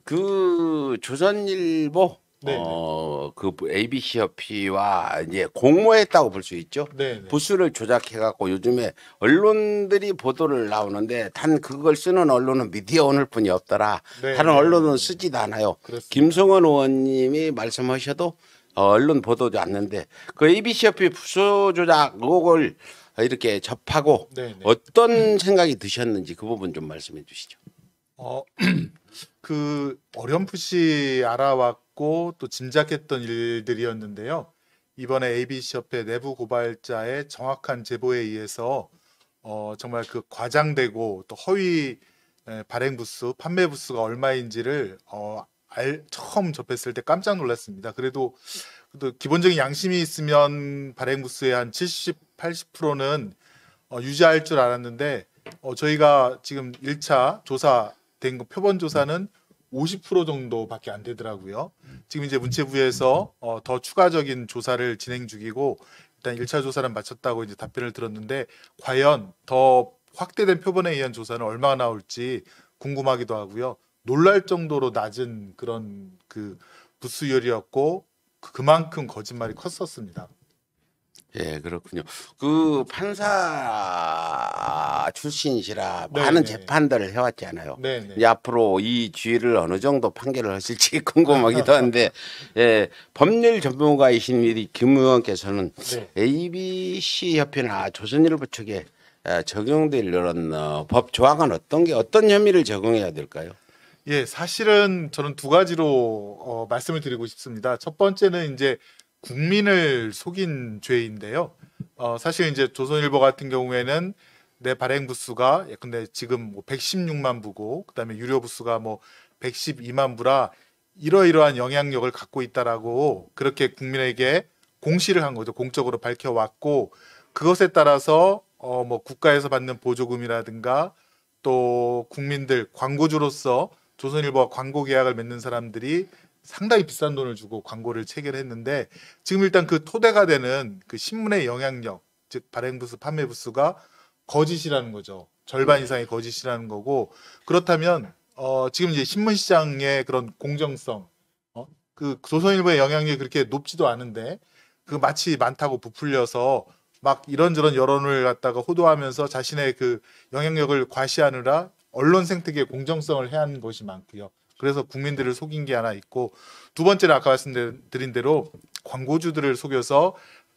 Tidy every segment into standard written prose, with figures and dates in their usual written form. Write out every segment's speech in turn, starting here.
그 조선일보 네네. 그 ABC 협회와 이제 공모했다고 볼 수 있죠. 네네. 부수를 조작해 갖고 요즘에 언론들이 보도를 나오는데 단 그걸 쓰는 언론은 미디어 오늘뿐이 없더라. 다른 네네. 언론은 쓰지도 않아요. 그렇습니다. 김성원 의원님이 말씀하셔도 언론 보도도 않는데 그 ABC 협회 부수 조작 의혹을 이렇게 접하고 네네. 어떤 생각이 드셨는지 그 부분 좀 말씀해 주시죠. 어, 그 어렴풋이 알아왔고 또 짐작했던 일들이었는데요. 이번에 ABC 협회 내부 고발자의 정확한 제보에 의해서 정말 그 과장되고 또 허위 발행 부수, 판매 부수가 얼마인지를 처음 접했을 때 깜짝 놀랐습니다. 그래도 기본적인 양심이 있으면 발행 부수의 한 70, 80%는 유지할 줄 알았는데 저희가 지금 1차 조사된 거 표본 조사는 50% 정도밖에 안 되더라고요. 지금 이제 문체부에서 더 추가적인 조사를 진행 중이고 일단 1차 조사는 마쳤다고 이제 답변을 들었는데 과연 더 확대된 표본에 의한 조사는 얼마나 나올지 궁금하기도 하고요. 놀랄 정도로 낮은 그런 그 부수율이었고 그만큼 거짓말이 컸었습니다. 예, 그렇군요. 그 판사 출신이시라 많은 네네. 재판들을 해왔잖아요. 네네. 이제 앞으로 이 주의를 어느 정도 판결을 하실지 궁금하기도 한데, 예, 법률 전문가이신 우리 김 의원께서는 네. ABC 협회나 조선일보 측에 적용될 이런 법 조항은 어떤 혐의를 적용해야 될까요? 예, 사실은 저는 두 가지로 말씀을 드리고 싶습니다. 첫 번째는 이제 국민을 속인 죄인데요. 사실 이제 조선일보 같은 경우에는 내 발행 부수가 근데 지금 뭐 116만 부고 그다음에 유료 부수가 뭐 112만 부라 이러이러한 영향력을 갖고 있다라고 그렇게 국민에게 공시를 한 거죠. 공적으로 밝혀왔고 그것에 따라서 뭐 국가에서 받는 보조금이라든가 또 국민들 광고주로서 조선일보와 광고 계약을 맺는 사람들이 상당히 비싼 돈을 주고 광고를 체결했는데 지금 일단 그 토대가 되는 그 신문의 영향력, 즉 발행 부수, 판매 부수가 거짓이라는 거죠. 절반 이상이 거짓이라는 거고 그렇다면 지금 이제 신문 시장의 그런 공정성, 그 조선일보의 영향력이 그렇게 높지도 않은데 그 마치 많다고 부풀려서 막 이런저런 여론을 갖다가 호도하면서 자신의 그 영향력을 과시하느라 언론 생태계의 공정성을 해한 것이 많고요. 그래서 국민들을 속인 게 하나 있고 두 번째는 아까 말씀드린 대로 광고주들을 속여서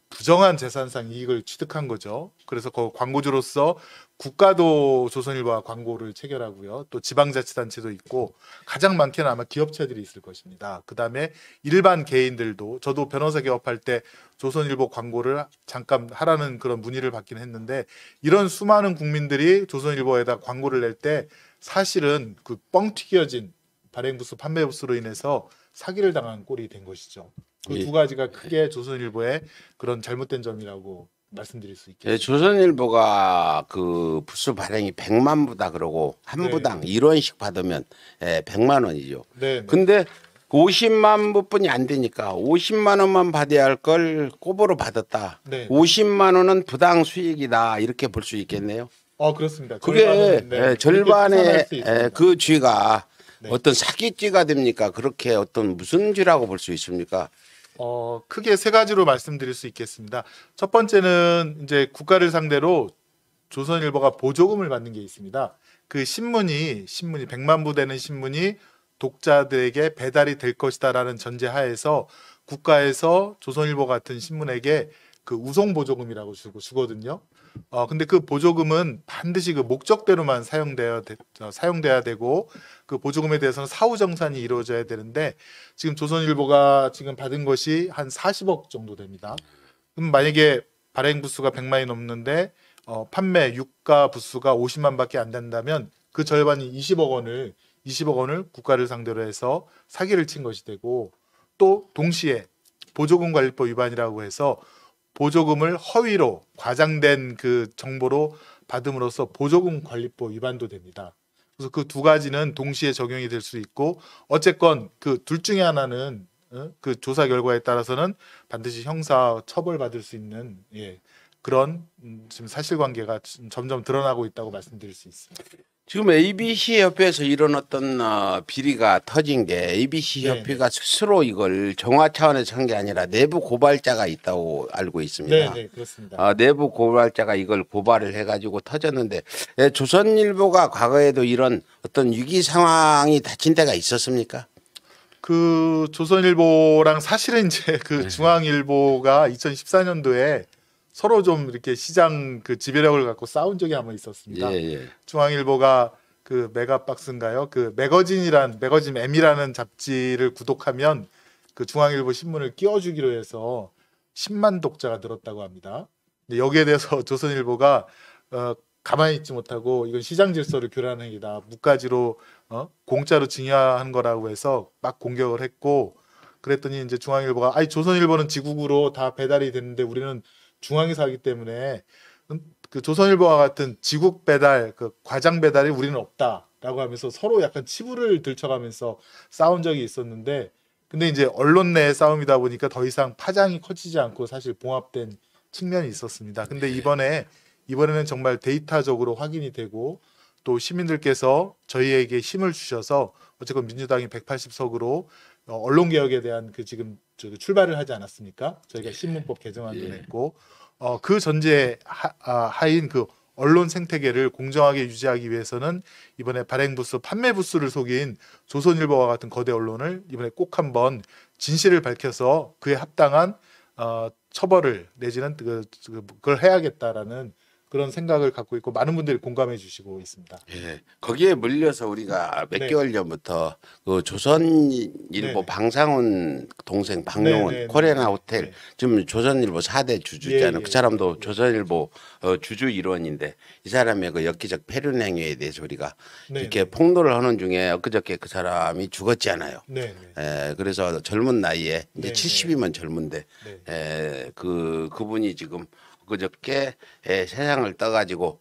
부정한 재산상 이익을 취득한 거죠. 그래서 그 광고주로서 국가도 조선일보와 광고를 체결하고요. 또 지방자치단체도 있고 가장 많게는 아마 기업체들이 있을 것입니다. 그다음에 일반 개인들도 저도 변호사 개업할 때 조선일보 광고를 잠깐 하라는 그런 문의를 받긴 했는데 이런 수많은 국민들이 조선일보에다 광고를 낼 때 사실은 그 뻥 튀겨진 발행부수 판매부수로 인해서 사기를 당한 꼴이 된 것이죠. 그 예. 두 가지가 크게 조선일보의 그런 잘못된 점이라고 말씀드릴 수 예, 있겠습니다. 조선일보가 그 부수 발행이 100만 부다 그러고 한 네. 부당 1원씩 받으면 100만 원이죠. 네. 근데 그 50만 부뿐이 안 되니까 50만 원만 받아야 할 걸 꼽으로 받았다. 네. 50만 원은 부당 수익이다 이렇게 볼 수 있겠네요. 그렇습니다. 그게 절반은, 네. 그렇게 절반의 계산할 수 있습니다. 그 죄가 네. 어떤 사기죄가 됩니까? 그렇게 어떤 무슨 죄라고 볼 수 있습니까? 크게 세 가지로 말씀드릴 수 있겠습니다. 첫 번째는 이제 국가를 상대로 조선일보가 보조금을 받는 게 있습니다. 그 신문이 100만 부 되는 신문이 독자들에게 배달이 될 것이다라는 전제하에서 국가에서 조선일보 같은 신문에게 그 우송 보조금이라고 주거든요. 근데 그 보조금은 반드시 그 목적대로만 사용돼야 되고 그 보조금에 대해서는 사후 정산이 이루어져야 되는데 지금 조선일보가 지금 받은 것이 한 40억 정도 됩니다. 그럼 만약에 발행 부수가 100만이 넘는데 판매 유가 부수가 50만밖에 안 된다면 그 절반이 20억 원을 국가를 상대로 해서 사기를 친 것이 되고 또 동시에 보조금 관리법 위반이라고 해서 보조금을 허위로 과장된 그 정보로 받음으로써 보조금 관리법 위반도 됩니다. 그래서 그 두 가지는 동시에 적용이 될 수 있고 어쨌건 그 둘 중에 하나는 그 조사 결과에 따라서는 반드시 형사 처벌받을 수 있는 그런 지금 사실관계가 점점 드러나고 있다고 말씀드릴 수 있습니다. 지금 ABC 협회에서 이런 어떤 비리가 터진 게 ABC 네, 협회가 스스로 이걸 정화 차원에서 한 게 아니라 내부 고발자가 있다고 알고 있습니다. 네, 네, 그렇습니다. 내부 고발자가 이걸 고발을 해가지고 터졌는데 조선일보가 과거에도 이런 어떤 위기 상황이 닥친 때가 있었습니까? 그 조선일보랑 사실은 이제 그 중앙일보가 2014년도에 서로 좀 이렇게 시장 그 지배력을 갖고 싸운 적이 한번 있었습니다. 예. 중앙일보가 그 메가박스인가요? 그 매거진 M이라는 잡지를 구독하면 그 중앙일보 신문을 끼워주기로 해서 10만 독자가 늘었다고 합니다. 근데 여기에 대해서 조선일보가 가만히 있지 못하고 이건 시장 질서를 교란한 행위다. 무가지로 공짜로 증여한 거라고 해서 막 공격을 했고 그랬더니 이제 중앙일보가 아니 조선일보는 지국으로 다 배달이 됐는데 우리는 중앙에서 하기 때문에 그 조선일보와 같은 지국 배달, 그 과장 배달이 우리는 없다라고 하면서 서로 약간 치부를 들쳐가면서 싸운 적이 있었는데 근데 이제 언론 내 싸움이다 보니까 더 이상 파장이 커지지 않고 사실 봉합된 측면이 있었습니다. 근데 이번에는 정말 데이터적으로 확인이 되고 또 시민들께서 저희에게 힘을 주셔서 어쨌건 민주당이 180석으로 언론 개혁에 대한 그 지금 출발을 하지 않았습니까? 저희가 신문법 개정안도 냈고 그 전제 하인 그 언론 생태계를 공정하게 유지하기 위해서는 이번에 발행부수, 판매부수를 속인 조선일보와 같은 거대 언론을 이번에 꼭 한번 진실을 밝혀서 그에 합당한 처벌을 내지는 그걸 해야겠다라는 그런 생각을 갖고 있고 많은 분들이 공감해 주시고 있습니다. 예. 거기에 물려서 우리가 몇 네. 개월 전부터 그 조선일보 네. 방상훈 동생 박용훈 네. 코레나 호텔 네. 지금 조선일보 4대 주주잖아요. 예. 그 사람도 조선일보 주주 일원인데 이 사람의 그 엽기적 폐륜 행위에 대해서 우리가 네. 이렇게 폭로를 하는 중에 엊그저께 그 사람이 죽었잖아요. 네. 그래서 젊은 나이에 이제 네. 70이면 젊은데 네. 그분이 지금 그저께 세상을 떠가지고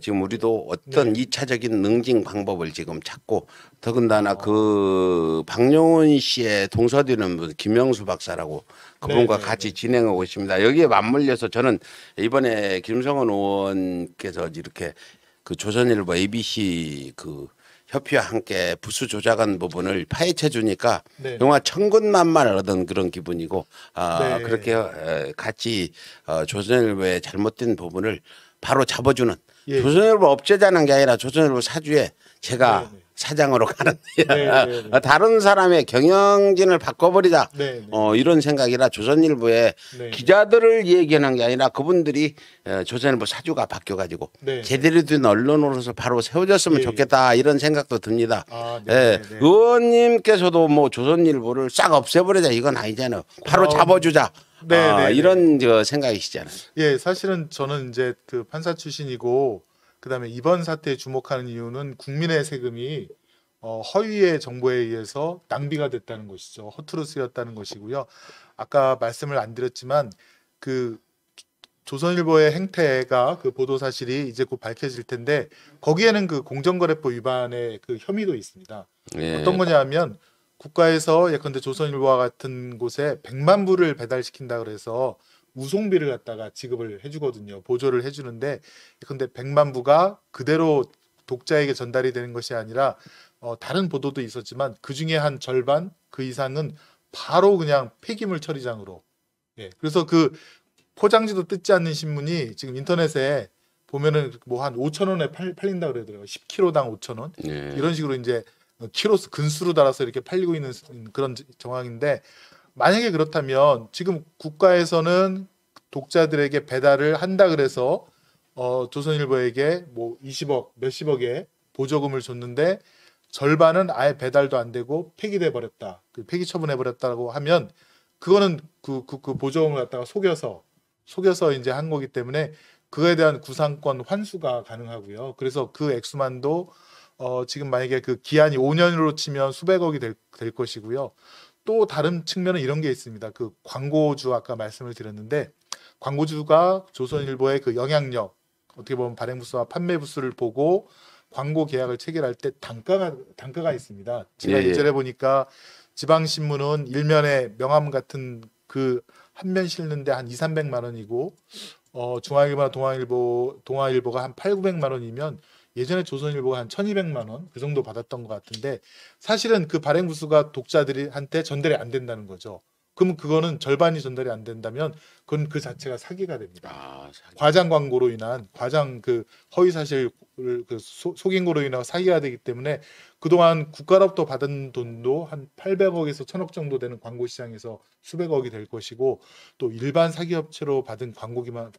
지금 우리도 어떤 네. 2차적인 능징 방법을 지금 찾고 더군다나 그 박용훈 씨의 동서디는 무슨 김영수 박사라고 그분과 네. 같이 진행하고 있습니다. 여기에 맞물려서 저는 이번에 김성원 의원께서 이렇게 그 조선일보 ABC 그 협회와 함께 부수 조작한 부분을 파헤쳐 주니까 네. 영화 천군만마를 얻은 그런 기분이고 네. 그렇게 같이 조선일보의 잘못된 부분을 바로 잡아주는 예. 조선일보 업체자는 게 아니라 조선일보 사주에 제가 네. 사장으로 가는 네. 다른 사람의 경영진을 바꿔버리자 네. 이런 생각이라 조선일보의 네. 기자들을 얘기하는 게 아니라 그분들이 조선일보 사주가 바뀌어가지고 네. 제대로 된 언론으로서 바로 세워졌으면 예. 좋겠다 이런 생각도 듭니다. 네. 의원님께서도 뭐 조선일보를 싹 없애버리자 이건 아니잖아요. 바로 잡아주자. 네. 이런 생각이시잖아요. 예, 사실은 저는 이제 그 판사 출신이고 그다음에 이번 사태에 주목하는 이유는 국민의 세금이 허위의 정보에 의해서 낭비가 됐다는 것이죠. 허투루 쓰였다는 것이고요. 아까 말씀을 안 드렸지만 그 조선일보의 행태가 그 보도 사실이 이제 곧 밝혀질 텐데 거기에는 그 공정거래법 위반의 그 혐의도 있습니다. 예. 어떤 거냐면 국가에서 예컨대 조선일보와 같은 곳에 100만 부를 배달시킨다 그래서 우송비를 갖다가 지급을 해주거든요. 보조를 해주는데 근데 100만 부가 그대로 독자에게 전달이 되는 것이 아니라 다른 보도도 있었지만 그 중에 한 절반 그 이상은 바로 그냥 폐기물 처리장으로. 예. 그래서 그 포장지도 뜯지 않는 신문이 지금 인터넷에 보면은 뭐 한 5천 원에 팔린다 그러더라고요. 10kg당 5천 원. 예. 이런 식으로 이제 키로수 근수로 달아서 이렇게 팔리고 있는 그런 정황인데 만약에 그렇다면 지금 국가에서는 독자들에게 배달을 한다 그래서 조선일보에게 뭐 20억 몇십억의 보조금을 줬는데 절반은 아예 배달도 안 되고 폐기돼 버렸다. 그 폐기 처분해 버렸다고 하면 그거는 그 보조금을 갖다가 속여서 이제 한 거기 때문에 그거에 대한 구상권 환수가 가능하고요. 그래서 그 액수만도 지금 만약에 그 기한이 5년으로 치면 수백억이 될 것이고요. 또 다른 측면은 이런 게 있습니다. 그 광고주 아까 말씀을 드렸는데 광고주가 조선일보의 그 영향력 어떻게 보면 발행부수와 판매부수를 보고 광고 계약을 체결할 때 단가가 있습니다. 제가 예전에 보니까 지방신문은 일면에 명함 같은 그 한 면 실는데 한 2, 300만 원이고 중앙일보나 동아일보가 한 8, 900만 원이면 예전에 조선일보가 한 1,200만 원 그 정도 받았던 것 같은데 사실은 그 발행 부수가 독자들이 한테 전달이 안 된다는 거죠. 그러면 그거는 절반이 전달이 안 된다면 그건 그 자체가 사기가 됩니다. 아, 사기. 과장 광고로 인한 과장 그 허위 사실을 그 속인 거로 인한 사기가 되기 때문에 그동안 국가로부터 받은 돈도 한 800억에서 1,000억 정도 되는 광고 시장에서 수백억이 될 것이고 또 일반 사기 업체로 받은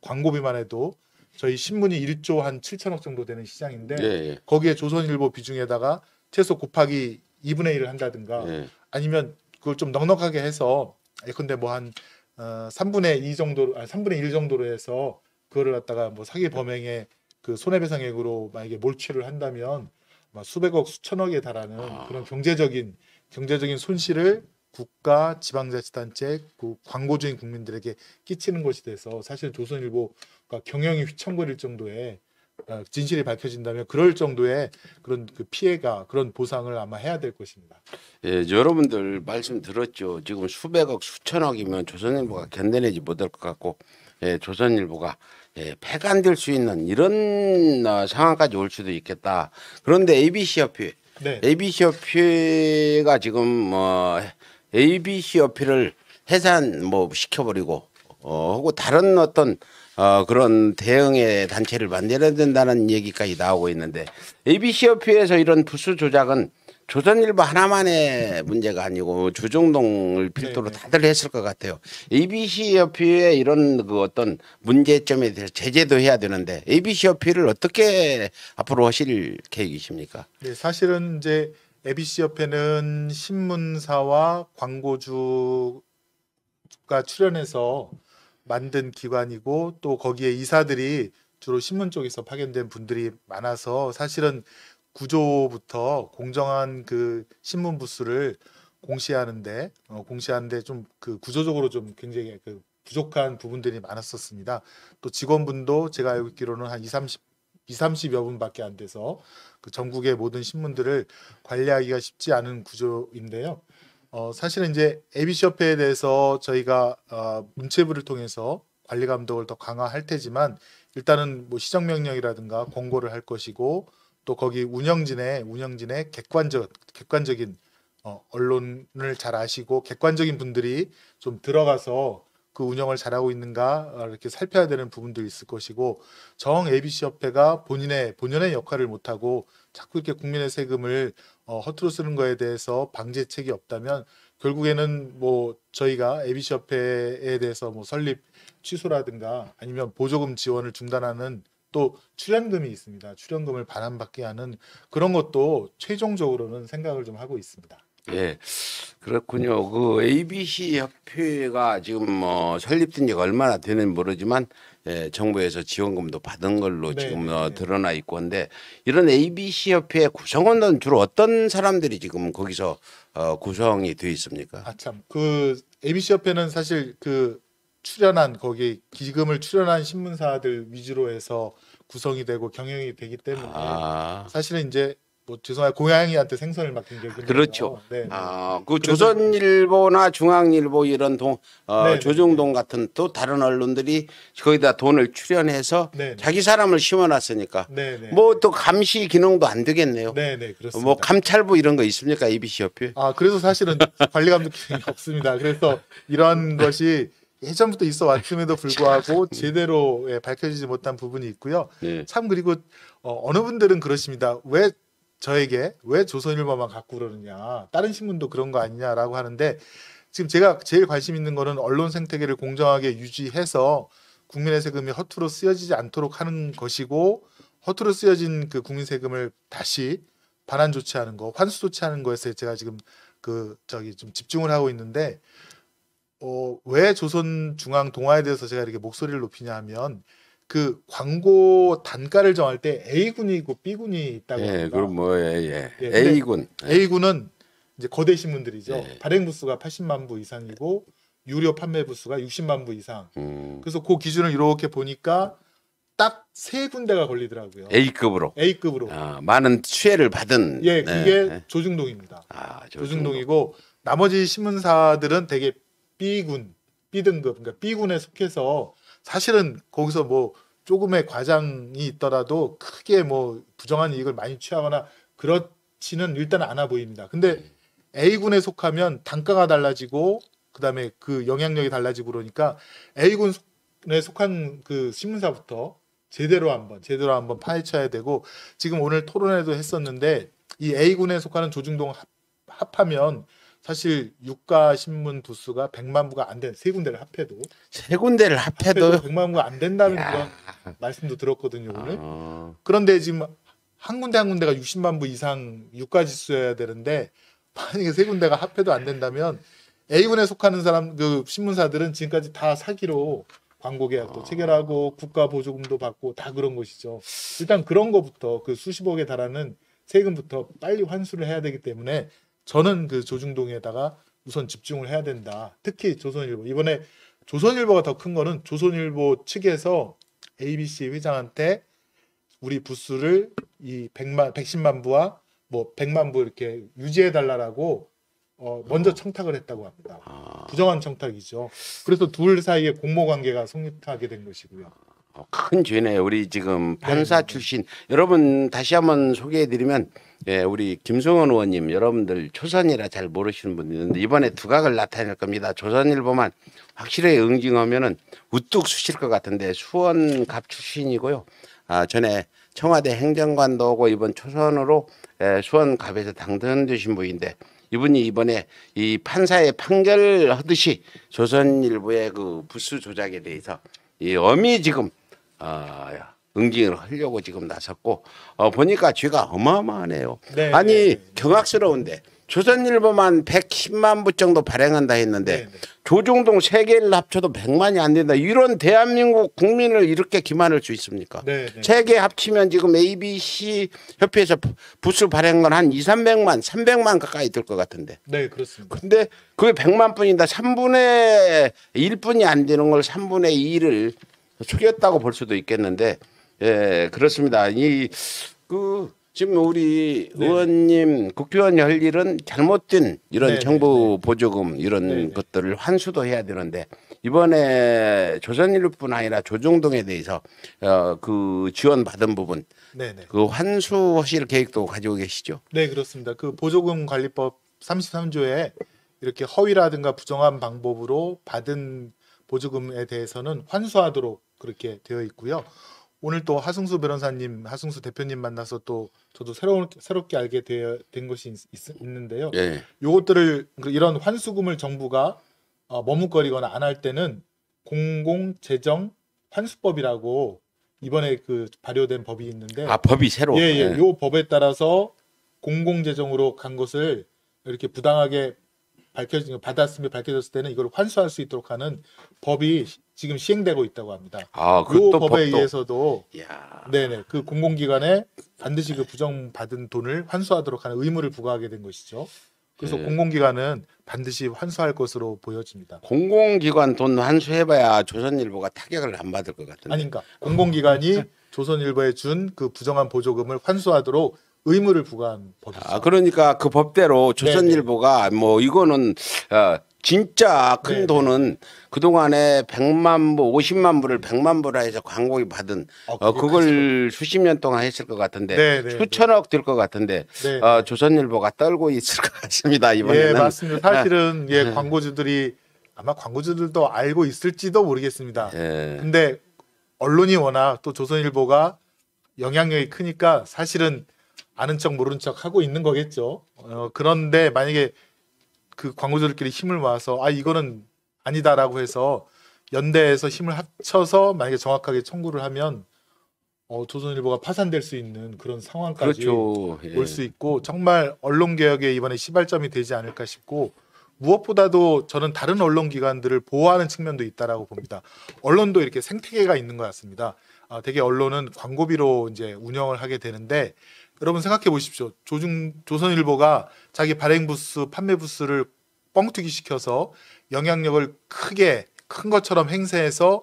광고비만 해도 저희 신문이 1조 한 7천억 정도 되는 시장인데 예, 예. 거기에 조선일보 비중에다가 최소 곱하기 2분의 1을 한다든가 예. 아니면 그걸 좀 넉넉하게 해서 예컨대 뭐 한 3분의 2 정도로 3분의 1 정도로 해서 그거를 갖다가 뭐 사기 범행의 그 손해배상액으로 만약에 몰취를 한다면 막 수백억 수천억에 달하는 그런 경제적인 손실을 국가 지방자치단체 그 광고주인 국민들에게 끼치는 것이 돼서 사실 조선일보가 경영이 휘청거릴 정도의 진실이 밝혀진다면 그럴 정도의 그런 그 피해가 그런 보상을 아마 해야 될 것입니다. 예, 여러분들 말씀 들었죠. 지금 수백억, 수천억이면 조선일보가 견뎌내지 못할 것 같고, 예, 조선일보가 폐간될 수 있는 이런 상황까지 올 수도 있겠다. 그런데 ABC 협회, 네. ABC 협회가 지금 ABC 협회를 해산 뭐 시켜버리고, 하고 다른 어떤 그런 대응의 단체를 만들어야 된다는 얘기까지 나오고 있는데 ABC 협회에서 이런 부수 조작은 조선일보 하나만의 문제가 아니고 주중동을 필두로 네네. 다들 했을 것 같아요. ABC 협회의 이런 그 어떤 문제점에 대해서 제재도 해야 되는데 ABC 협회를 어떻게 앞으로 하실 계획이십니까? 네, 사실은 이제 ABC 협회는 신문사와 광고주가 출연해서 만든 기관이고 또 거기에 이사들이 주로 신문 쪽에서 파견된 분들이 많아서 사실은 구조부터 공정한 그 신문 부수를 공시하는데 좀 그 구조적으로 좀 굉장히 그 부족한 부분들이 많았었습니다. 또 직원분도 제가 알고 있기로는 한 30여 분밖에 안 돼서 그 전국의 모든 신문들을 관리하기가 쉽지 않은 구조인데요. 사실은 이제 ABC 협회에 대해서 저희가 문체부를 통해서 관리 감독을 더 강화할 테지만 일단은 뭐 시정명령이라든가 권고를 할 것이고 또 거기 운영진의 객관적인 언론을 잘 아시고 객관적인 분들이 좀 들어가서 그 운영을 잘하고 있는가 이렇게 살펴야 되는 부분도 있을 것이고 정 ABC 협회가 본연의 역할을 못하고 자꾸 이렇게 국민의 세금을 허투루 쓰는 거에 대해서 방제책이 없다면 결국에는 뭐 저희가 ABC 협회에 대해서 뭐 설립 취소라든가 아니면 보조금 지원을 중단하는 또 출연금이 있습니다. 출연금을 반환받게 하는 그런 것도 최종적으로는 생각을 좀 하고 있습니다. 예, 그렇군요. 그 ABC 협회가 지금 설립된 지가 얼마나 되는지 모르지만 정부에서 지원금도 받은 걸로 네, 지금 네, 네. 드러나 있고 한데 이런 ABC 협회 구성원은 주로 어떤 사람들이 지금 거기서 구성이 되어 있습니까? 아 참, 그 ABC 협회는 사실 그 거기 기금을 출연한 신문사들 위주로 해서 구성이 되고 경영이 되기 때문에 아, 사실은 이제 뭐 죄송해요 고양이한테 생선을 맡긴 게 그거예요. 그렇죠. 네, 네. 그 그래서- 조선일보나 중앙일보 이런 네, 조중동 같은 또 다른 언론들이 거기다 돈을 출연해서 네, 네. 자기 사람을 심어놨으니까 네, 네. 뭐 또 감시 기능도 안 되겠네요. 네, 네, 그렇습니다. 뭐 감찰부 이런 거 있습니까? ABC 협회? 그래서 사실은 관리 감독 기능이 없습니다. 그래서 이런 것이 예전부터 있어 왔음에도 불구하고 제대로 밝혀지지 못한 부분이 있고요. 네. 참 그리고 어느 분들은 그러십니다. 왜 조선일보만 갖고 그러느냐. 다른 신문도 그런 거 아니냐라고 하는데 지금 제가 제일 관심 있는 거는 언론 생태계를 공정하게 유지해서 국민의 세금이 허투루 쓰여지지 않도록 하는 것이고 허투루 쓰여진 그 국민 세금을 다시 반환 조치하는 거, 환수 조치하는 거에서 제가 지금 좀 집중을 하고 있는데 왜 조선중앙동아에 대해서 제가 이렇게 목소리를 높이냐 하면 그 광고 단가를 정할 때 A군이 있고 B군이 있다고 예, 합니다. 그럼 예, 근데 A군. A군은 이제 거대 신문들이죠. 예. 발행 부수가 80만 부 이상이고 유료 판매 부수가 60만 부 이상. 음, 그래서 그 기준을 이렇게 보니까 딱 세 군데가 걸리더라고요. A급으로. A급으로. 많은 수혜를 받은. 예, 네, 그게 네. 조중동입니다. 조중동. 조중동이고 나머지 신문사들은 되게 B등급, 그러니까 B군에 속해서 사실은 거기서 뭐 조금의 과장이 있더라도 크게 뭐 부정한 이익을 많이 취하거나 그렇지는 일단 않아 보입니다. 근데 A군에 속하면 단가가 달라지고 그다음에 그 영향력이 달라지고 그러니까 A군에 속한 그 신문사부터 제대로 한번 파헤쳐야 되고 지금 오늘 토론회도 했었는데 이 A군에 속하는 조중동 합하면 사실 유가 신문 부수가 100만 부가 안 된 세 군데를 합해도 세 군데를 합해도 100만 부가 안 된다는 야. 그런 말씀도 들었거든요 오늘. 어, 그런데 지금 한 군데가 60만 부 이상 유가 지수여야 되는데 만약에 세 군데가 합해도 안 된다면 A군에 속하는 사람 그 신문사들은 지금까지 다 사기로 광고 계약도 체결하고 국가 보조금도 받고 다 그런 것이죠. 일단 그런 거부터 그 수십억에 달하는 세금부터 빨리 환수를 해야 되기 때문에 저는 그 조중동에다가 우선 집중을 해야 된다. 특히 조선일보. 이번에 조선일보가 더 큰 거는 조선일보 측에서 ABC 회장한테 우리 부수를 이 110만 부와 뭐 100만 부 이렇게 유지해 달라라고 먼저 청탁을 했다고 합니다. 부정한 청탁이죠. 그래서 둘 사이에 공모 관계가 성립하게 된 것이고요. 큰 죄네요. 우리 지금 판사 출신 여러분 다시 한번 소개해드리면 우리 김성원 의원님 여러분들 조선이라 잘 모르시는 분이 있는데 이번에 두각을 나타낼 겁니다. 조선일보만 확실하게 응징하면은 우뚝 쑤실 것 같은데 수원갑 출신이고요. 전에 청와대 행정관도 오고 이번 초선으로 수원갑에서 당선되신 분인데 이분이 이번에 이 판사의 판결하듯이 조선일보의 그 부수 조작에 대해서 이 엄히 지금 응징을 하려고 지금 나섰고 보니까 죄가 어마어마하네요. 네, 아니 네, 네. 경악스러운데 조선일보만 110만 부 정도 발행한다 했는데 네, 네. 조중동 세 개를 합쳐도 100만이 안 된다. 이런 대한민국 국민을 이렇게 기만할 수 있습니까? 네, 네. 세 개 합치면 지금 ABC 협회에서 부수 발행한 건 한 2, 300만, 300만 가까이 될 것 같은데. 네, 그렇습니다. 근데 그게 100만 뿐이다. 3분의 1분이 안 되는 걸 3분의 2를 속였다고 볼 수도 있겠는데, 그렇습니다. 지금 우리 의원님 국회의원이 할 일은 잘못된 이런 네, 정부 보조금 이런 네, 네. 것들을 환수도 해야 되는데 이번에 조선일보뿐 아니라 조중동에 대해서 그 지원 받은 부분 네, 네. 그 환수하실 계획도 가지고 계시죠? 네, 그렇습니다. 그 보조금 관리법 33조에 이렇게 허위라든가 부정한 방법으로 받은 보조금에 대해서는 환수하도록 그렇게 되어 있고요. 오늘 또 하승수 변호사님, 하승수 대표님 만나서 또 저도 새롭게 알게 된 것이 있는데요. 예. 요것들을 이런 환수금을 정부가 머뭇거리거나 안 할 때는 공공재정 환수법이라고 이번에 그 발효된 법이 있는데 법이 새로. 예. 요 법에 따라서 공공재정으로 간 것을 이렇게 부당하게 받았으며 밝혀졌을 때는 이걸 환수할 수 있도록 하는 법이 지금 시행되고 있다고 합니다. 요 그것도 법에 법도. 의해서도 야. 네네 그 공공기관에 반드시 그 부정받은 돈을 환수하도록 하는 의무를 부과하게 된 것이죠. 그래서 공공기관은 반드시 환수할 것으로 보여집니다. 공공기관 돈 환수해봐야 조선일보가 타격을 안 받을 것 같은데. 아니 그러니까 공공기관이 조선일보에 준 그 부정한 보조금을 환수하도록 의무를 부과한 법이죠. 그러니까 그 법대로 조선일보가 뭐 이거는 진짜 큰 네네. 돈은 그동안에 100만 부, 50만 부를 100만 부라 해서 광고비 받은 그게 그걸 수십 년 동안 했을 것 같은데 네네. 수천억 될 것 같은데 네. 조선일보가 떨고 있을 것 같습니다. 예, 이번에는. 맞습니다. 사실은 광고주들이 아마 광고주들도 알고 있을지도 모르겠습니다. 예. 근데 언론이 워낙 또 조선일보가 영향력이 크니까 사실은 아는 척 모르는 척 하고 있는 거겠죠. 그런데 만약에 그 광고주들끼리 힘을 모아서 이거는 아니다라고 해서 연대해서 힘을 합쳐서 만약에 정확하게 청구를 하면 조선일보가 파산될 수 있는 그런 상황까지 그렇죠. 예. 올 수 있고 정말 언론 개혁에 이번에 시발점이 되지 않을까 싶고 무엇보다도 저는 다른 언론 기관들을 보호하는 측면도 있다라고 봅니다. 언론도 이렇게 생태계가 있는 것 같습니다. 되게 언론은 광고비로 이제 운영을 하게 되는데 여러분 생각해 보십시오. 조선일보가 자기 발행 부수, 판매 부수를 뻥튀기 시켜서 영향력을 큰 것처럼 행세해서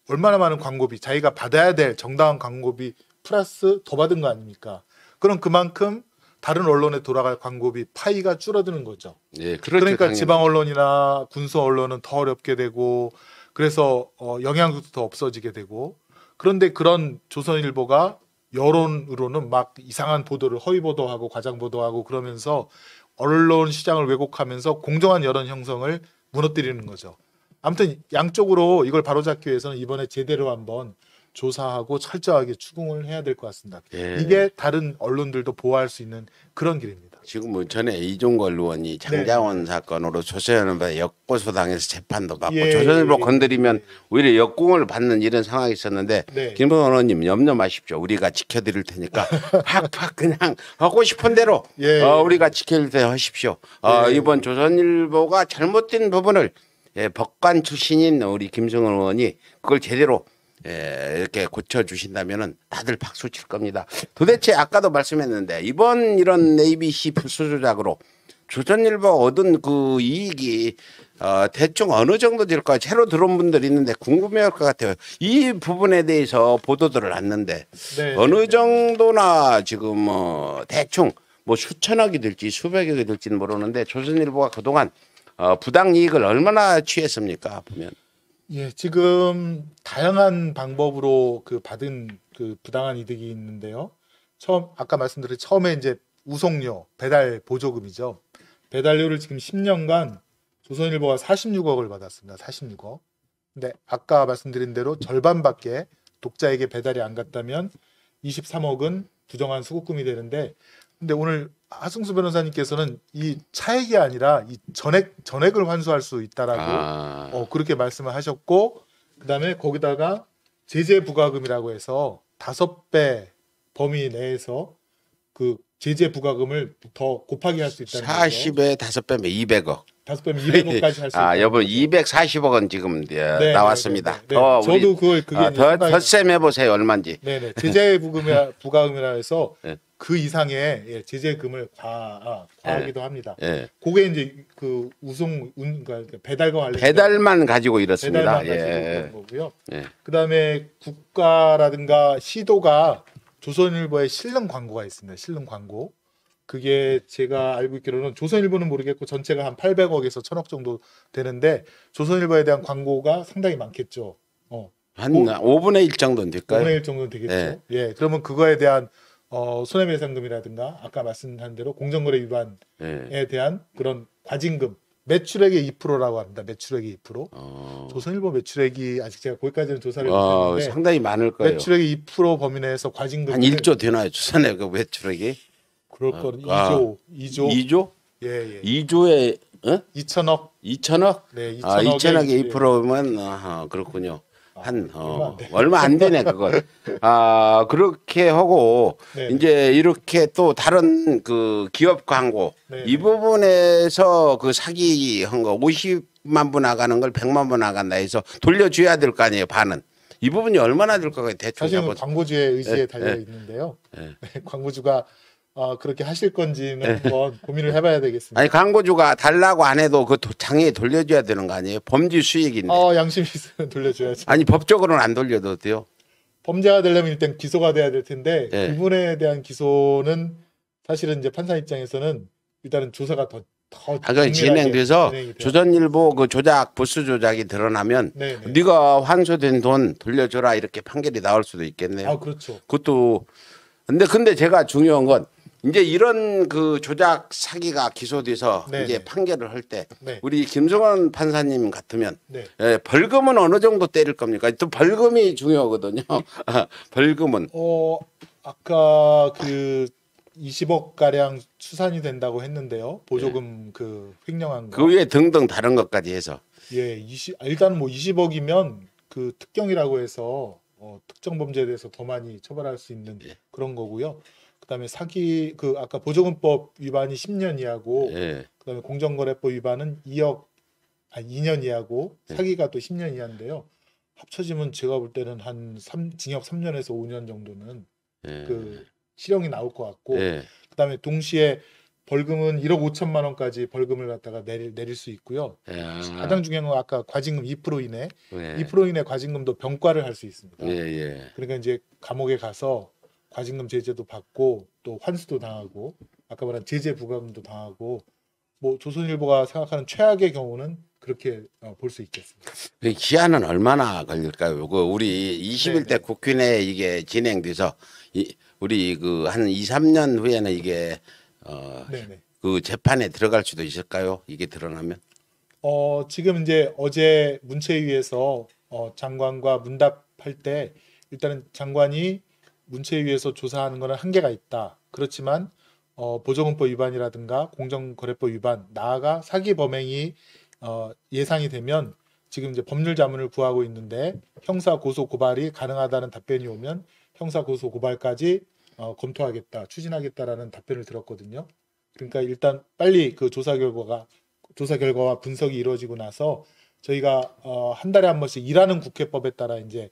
얼마나 많은 광고비, 자기가 받아야 될 정당한 광고비 플러스 더 받은 거 아닙니까? 그럼 그만큼 다른 언론에 돌아갈 광고비 파이가 줄어드는 거죠. 예, 그렇죠, 그러니까 당연히. 지방 언론이나 군수 언론은 더 어렵게 되고 그래서 영향력도 더 없어지게 되고 그런데 그런 조선일보가 여론으로는 막 이상한 보도를 허위 보도하고 과장 보도하고 그러면서 언론 시장을 왜곡하면서 공정한 여론 형성을 무너뜨리는 거죠. 아무튼 양쪽으로 이걸 바로잡기 위해서는 이번에 제대로 한번 조사하고 철저하게 추궁을 해야 될 것 같습니다. 예. 이게 다른 언론들도 보호할 수 있는 그런 길입니다. 지금 뭐 전에 이종걸 의원이 장자원 사건으로 조선일보 역고소당해서 재판도 받고 예, 조선일보 예, 건드리면 예. 오히려 역공을 받는 이런 상황이 있었는데 네. 김병원 의원님 염려 마십시오. 우리가 지켜드릴 테니까 팍팍 그냥 하고 싶은 대로 예. 우리가 지켜드릴 테 하십시오. 예. 이번 조선일보가 잘못된 부분을 법관 출신인 우리 김성원 의원이 그걸 제대로 이렇게 고쳐주신다면은 다들 박수 칠 겁니다. 도대체 아까도 말씀했는데 이번 이런 ABC 부수 조작으로 조선일보 얻은 그 이익이 대충 어느 정도 될까요? 새로 들어온 분들이 있는데 궁금해할 것 같아요. 이 부분에 대해서 보도들을 했는데 네. 어느 정도나 지금 대충 뭐 수천억이 될지 수백억이 될지는 모르는데 조선일보가 그동안 부당 이익을 얼마나 취했습니까? 보면. 예, 지금 다양한 방법으로 그 받은 그 부당한 이득이 있는데요. 아까 말씀드린 처음에 이제 우송료, 배달 보조금이죠. 배달료를 지금 10년간 조선일보가 46억을 받았습니다. 46억. 근데 아까 말씀드린 대로 절반밖에 독자에게 배달이 안 갔다면 23억은 부정한 수급금이 되는데, 근데 오늘 하승수 변호사님께서는 이 차액이 아니라 이 전액을 환수할 수 있다라고 그렇게 말씀을 하셨고, 그다음에 거기다가 제재 부과금이라고 해서 5배 범위 내에서 그 제재 부과금을 더 곱하기 할 수 있다는 거죠. 40에 5배면 200억. 5배면 200억까지 할 수 있다. 여러분 240억은 지금 나왔습니다. 더 저도 그게 더 셈 해보세요 얼마인지. 네네. 제재 부과금이라 해서 네. 그 이상의 제재금을 과하기도 합니다. 예. 그게 이제 그 그러니까 배달과 관련 배달만 가지고 이렇습니다. 배달만 가지고 그런 거고요. 예. 그다음에 국가라든가 시도가 조선일보에 실는 광고가 있습니다. 실는 광고. 그게 제가 알고 있기로는 조선일보는 모르겠고 전체가 한 800억에서 1000억 정도 되는데 조선일보에 대한 광고가 상당히 많겠죠. 한 5분의 1 정도는 될까요? 5분의 1 정도는 되겠죠. 네. 예, 그러면 그거에 대한 손해배상금이라든가 아까 말씀한 대로 공정거래 위반에 대한 그런 과징금, 매출액의 2%라고 합니다. 매출액의 2%. 조선일보 매출액이 아직 제가 거기까지는 조사를 못했는데 상당히 많을 거예요. 매출액의 2% 범위 내에서 과징금 한 1조 되나요? 조선의 그 매출액이? 그럴 거는 2조. 2조? 예. 2조에 2천억. 2천억? 네, 2천억에 2천억에 2%면 그렇군요. 얼마 안 되네 그걸. 그렇게 하고 네네. 이제 이렇게 또 다른 그 기업 광고 네네. 이 부분에서 그 사기한 거 50만 부 나가는 걸 100만 부 나간다 해서 돌려줘야 될 거 아니에요 반은. 이 부분이 얼마나 될 거예요 대충 사실은 잡아서. 광고주의 의지에 달려 있는데요. 네, 광고주가 그렇게 하실 건지는 한번 고민을 해봐야 되겠습니다. 아니 광고주가 달라고 안 해도 그 장에 돌려줘야 되는 거 아니에요? 범죄 수익인데. 양심이 있으면 돌려줘야죠. 아니 법적으로는 안 돌려도 돼요. 범죄가 되려면 일단 기소가 돼야 될 텐데 네. 그분에 대한 기소는 사실은 이제 판사 입장에서는 일단은 조사가 더 그게 진행돼서 진행이 돼요. 조선일보 그 조작 부수 조작이 드러나면 네네. 네가 환수된 돈 돌려줘라 이렇게 판결이 나올 수도 있겠네요. 그렇죠. 그것도 근데 제가 중요한 건 이제 이런 그 조작 사기가 기소돼서 네네. 이제 판결을 할 때 네. 우리 김성원 판사님 같으면 네. 벌금은 어느 정도 때릴 겁니까? 또 벌금이 중요하거든요. 벌금은 아까 그 20억 가량 추산이 된다고 했는데요. 보조금 그 횡령한 거. 그 위에 등등 다른 것까지 해서 예, 일단 뭐 20억이면 그 특경이라고 해서 특정 범죄에 대해서 더 많이 처벌할 수 있는 그런 거고요. 그다음에 사기 그 아까 보조금법 위반이 10년 이하고 그다음에 공정거래법 위반은 2년 이하고 사기가 또 10년 이하인데요. 합쳐지면 제가 볼 때는 징역 3년에서 5년 정도는 그 실형이 나올 것 같고 그다음에 동시에 벌금은 1억 5천만 원까지 벌금을 갖다가 내릴 수 있고요. 가장 중요한 건 아까 과징금 2% 이내 2% 이내 과징금도 병과를 할 수 있습니다. 그러니까 이제 감옥에 가서 과징금 제재도 받고 또 환수도 당하고 아까 말한 제재 부과금도 당하고 뭐 조선일보가 생각하는 최악의 경우는 그렇게 볼 수 있겠습니다. 그 기한은 얼마나 걸릴까요? 그 우리 21대 국회 이게 진행돼서 우리 그 한 2, 3년 후에는 이게 네네. 그 재판에 들어갈 수도 있을까요? 이게 드러나면? 지금 이제 어제 문체위에서 장관과 문답할 때 일단은 장관이 문체위에서 조사하는 거는 한계가 있다. 그렇지만 보조금법 위반이라든가 공정거래법 위반, 나아가 사기 범행이 예상이 되면 지금 이제 법률 자문을 구하고 있는데 형사 고소 고발이 가능하다는 답변이 오면 형사 고소 고발까지 검토하겠다, 추진하겠다라는 답변을 들었거든요. 그러니까 일단 빨리 그 조사 결과와 분석이 이루어지고 나서 저희가 한 달에 한 번씩 일하는 국회법에 따라 이제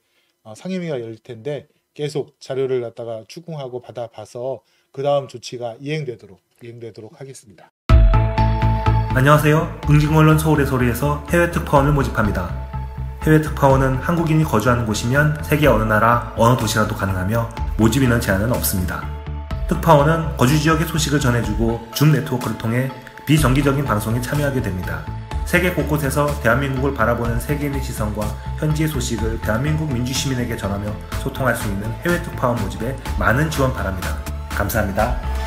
상임위가 열릴 텐데 계속 자료를 갖다가 추궁하고 받아봐서 그 다음 조치가 이행되도록 하겠습니다. 안녕하세요. 응징언론 서울의 소리에서 해외 특파원을 모집합니다. 해외 특파원은 한국인이 거주하는 곳이면 세계 어느 나라, 어느 도시라도 가능하며 모집 인원 제한은 없습니다. 특파원은 거주 지역의 소식을 전해주고 줌 네트워크를 통해 비정기적인 방송에 참여하게 됩니다. 세계 곳곳에서 대한민국을 바라보는 세계인의 시선과 현지의 소식을 대한민국 민주시민에게 전하며 소통할 수 있는 해외 특파원 모집에 많은 지원 바랍니다. 감사합니다.